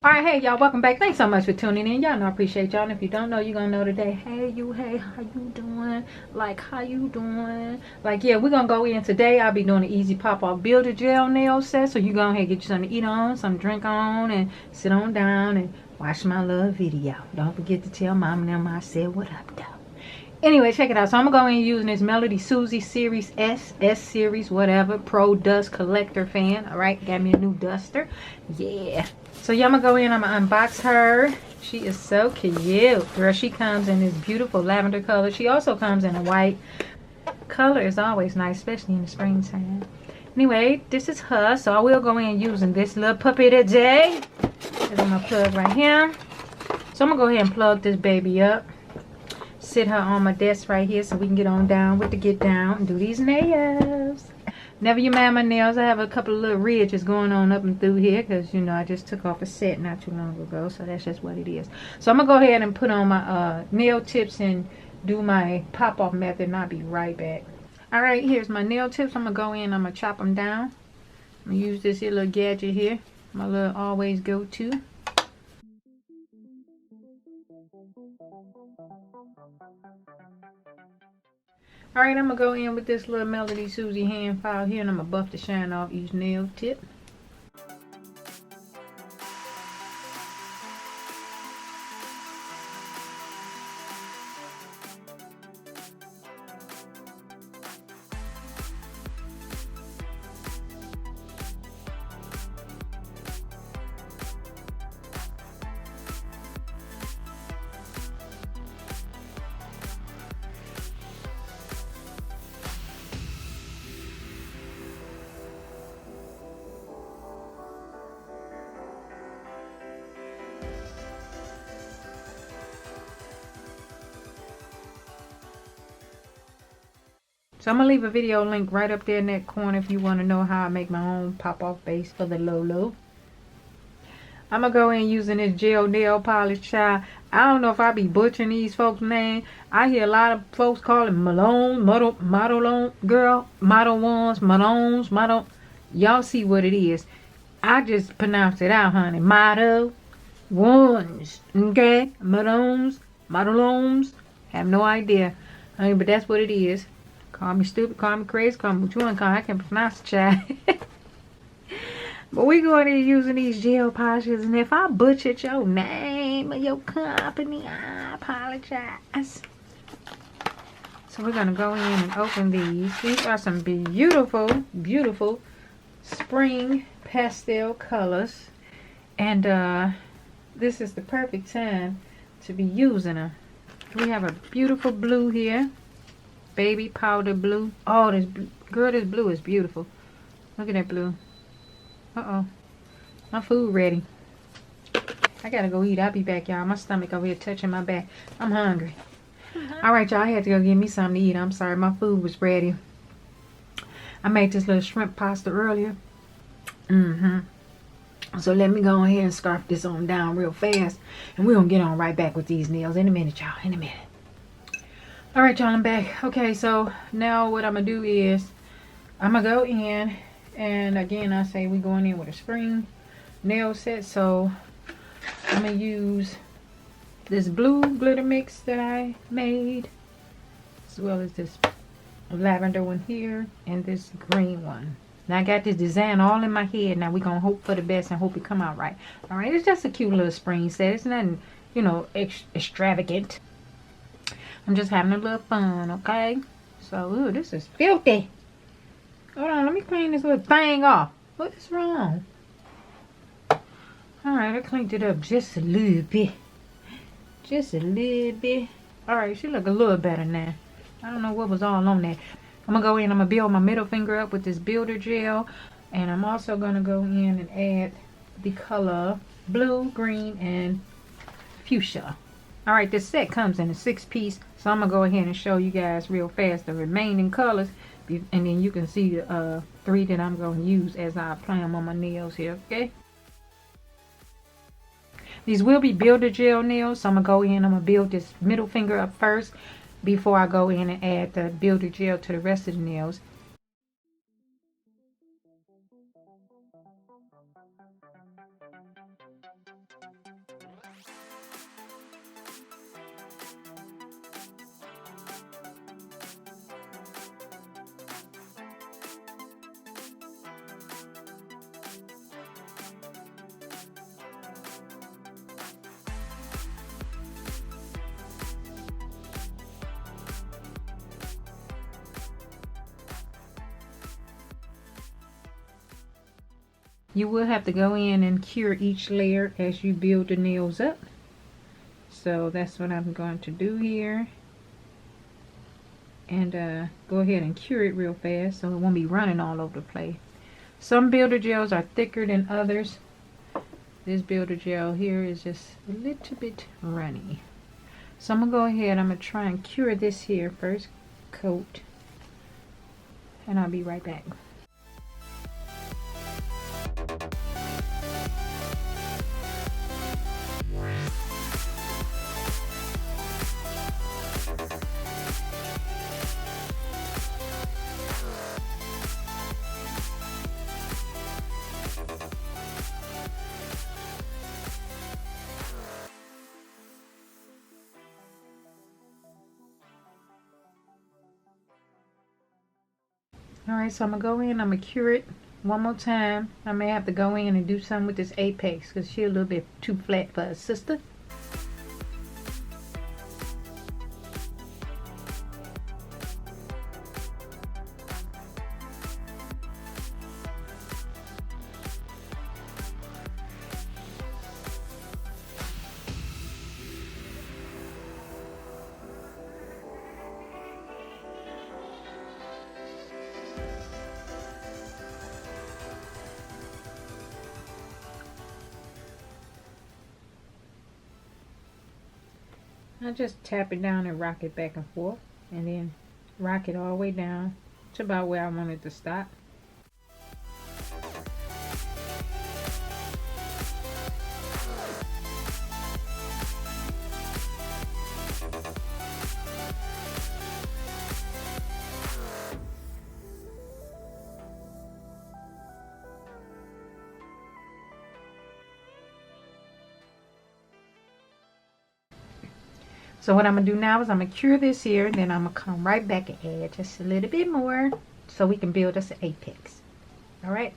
Alright, hey y'all, welcome back. Thanks so much for tuning in. Y'all know I appreciate y'all. And if you don't know, you're gonna know today. Hey you, hey, how you doing? Like, how you doing? Like, yeah, we're gonna go in today. I'll be doing an easy pop-off builder gel nail set. So you go ahead and get you something to eat on, something to drink on, and sit on down and watch my little video. Don't forget to tell mom and them I said what up though. Anyway, check it out. So I'm gonna go in using this Melody Susie Series S Series, whatever, Pro Dust Collector fan. Alright, got me a new duster. Yeah. So yeah, I'm gonna go in, I'm gonna unbox her. She is so cute. Girl, she comes in this beautiful lavender color. She also comes in a white. Color is always nice, especially in the springtime. Anyway, this is her. So I will go in using this little puppy today. This is my plug right here. So I'm gonna go ahead and plug this baby up. Sit her on my desk right here so we can get on down with the get down and do these nails. Never you mind my nails. I have a couple of little ridges going on up and through here because, you know, I just took off a set not too long ago. So that's just what it is. So I'm going to go ahead and put on my nail tips and do my pop-off method, and I'll be right back. Alright, here's my nail tips. I'm going to go in, I'm going to chop them down. I'm going to use this here little gadget here. My little always go-to. Alright, I'm going to go in with this little Melody Susie hand file here, and I'm going to buff the shine off each nail tip. So I'm going to leave a video link right up there in that corner if you want to know how I make my own pop-off base for the Lolo. I'm going to go in using this gel nail polish, child. I don't know if I be butchering these folks' name. I hear a lot of folks call it Malone, Model, girl, Model ones, Malones, Model. Y'all see what it is. I just pronounce it out, honey. Model ones, okay? Malones, Modelones. Have no idea, honey, but that's what it is. Call me stupid, call me crazy, call me what you want to call me. I can't pronounce the child. But we going in using these gel polishes, and if I butchered your name or your company, I apologize. So we're going to go in and open these. These are some beautiful, beautiful spring pastel colors. And this is the perfect time to be using them. We have a beautiful blue here. Baby powder blue. Oh, this girl, this blue is beautiful. Look at that blue. Uh-oh. My food ready. I gotta go eat. I'll be back, y'all. My stomach over here touching my back. I'm hungry. Alright, y'all. I had to go get me something to eat. I'm sorry. My food was ready. I made this little shrimp pasta earlier. So let me go ahead and scarf this on down real fast. And we're gonna get on right back with these nails in a minute, y'all. In a minute. Alright, y'all, I'm back. Okay, so now what I'm going to do is I'm going to go in, and again, I say we're going in with a spring nail set. So I'm going to use this blue glitter mix that I made, as well as this lavender one here, and this green one. Now I got this design all in my head. Now we're going to hope for the best and hope it come out right. Alright, it's just a cute little spring set. It's nothing, you know, extravagant. I'm just having a little fun, okay? So, ooh, this is filthy. Hold on, let me clean this little thing off. What is wrong? Alright, I cleaned it up just a little bit. Just a little bit. Alright, she look a little better now. I don't know what was all on there. I'm going to go in, I'm going to build my middle finger up with this builder gel. And I'm also going to go in and add the color blue, green, and fuchsia. Alright, this set comes in a 6-piece, so I'm going to go ahead and show you guys real fast the remaining colors, and then you can see the 3 that I'm going to use as I apply them on my nails here, okay? These will be builder gel nails, so I'm going to go in, I'm going to build this middle finger up first before I go in and add the builder gel to the rest of the nails. You will have to go in and cure each layer as you build the nails up. So that's what I'm going to do here. And go ahead and cure it real fast so it won't be running all over the place. Some builder gels are thicker than others. This builder gel here is just a little bit runny. So I'm going to go ahead, I'm going to try and cure this here first coat. And I'll be right back. Alright, so I'm going to go in, I'm going to cure it one more time. I may have to go in and do something with this apex because she's a little bit too flat for a sister. I just tap it down and rock it back and forth, and then rock it all the way down to about where I want it to stop. So what I'm going to do now is I'm going to cure this here, and then I'm going to come right back and add just a little bit more so we can build us an apex. Alright.